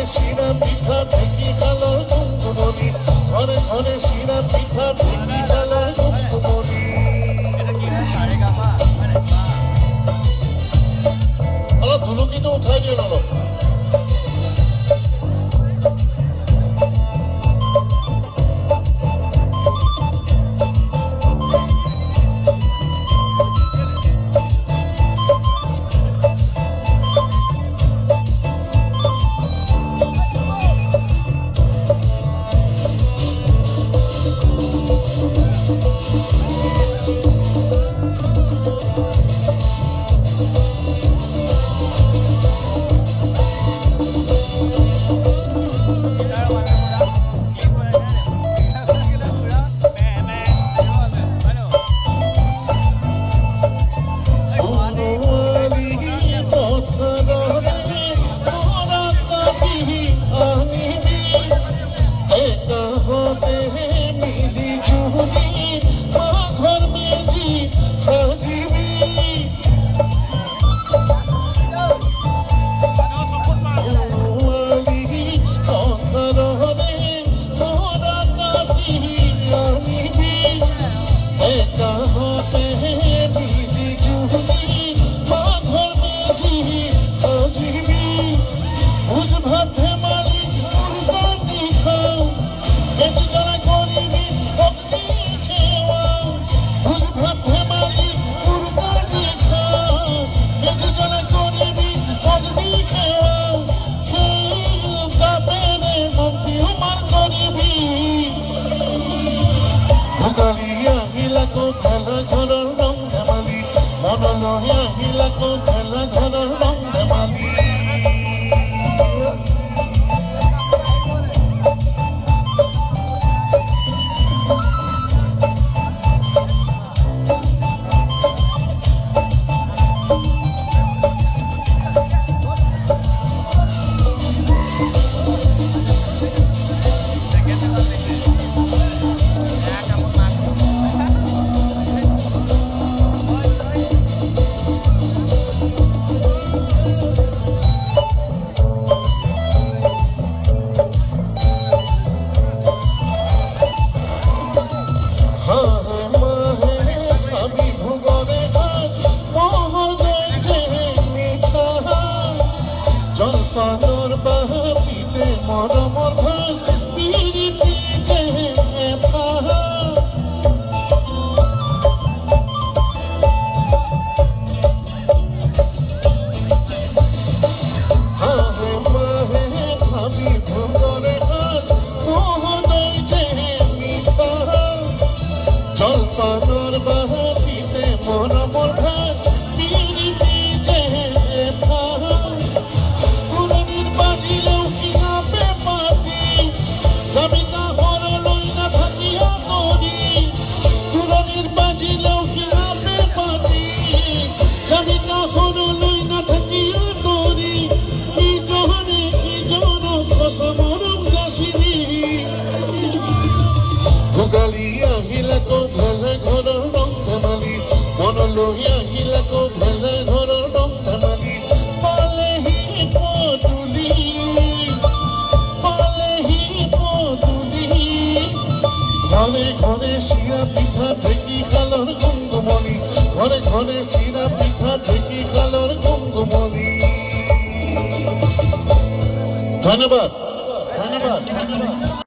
শিরা পিঠা ঢেকি কালার কুমকুমনি ঘরে ঘরে শিরা পিঠা ঢেকি কালার কুমকুমনি আলা ধুলুকিটা উঠাই দিয়ে অলপ খেলা ঘরের রং ধেমালি মনলোহিয়া হিলাকো খেলা ঘরের রং ধেমালি জলপানোর বাহাপিতে মরমর ভাস পিরিতি চেহে পাহা হাহে মাহে ভাবি ভুগরে হাস মহোদয় চেহে মিথা জলপানোর বাহাপিতে মরমর ভাস পিরিতি চেহে পাহা জামিকা হরলই না থাকিয়া করি তুরনির বাজিলেও কিভাবে পারি জামিকা হরলই না থাকিয়া করি কি জন কসমরম যাসিনি ভোগালি আহিলাকো ভেলে ঘরের রং ধেমালি মনলোহি আহিলাকো ভেলে ঘরের রং ধেমালি পালেহি পটুলি ঘরে ঘরে শিরা পিঠা ঢেকি কালার কুমকুমনি ঘরে ঘরে শিরা পিঠা ঢেকি কালার কুমকুমনি ধন্যবাদ ধন্যবাদ ধন্যবাদ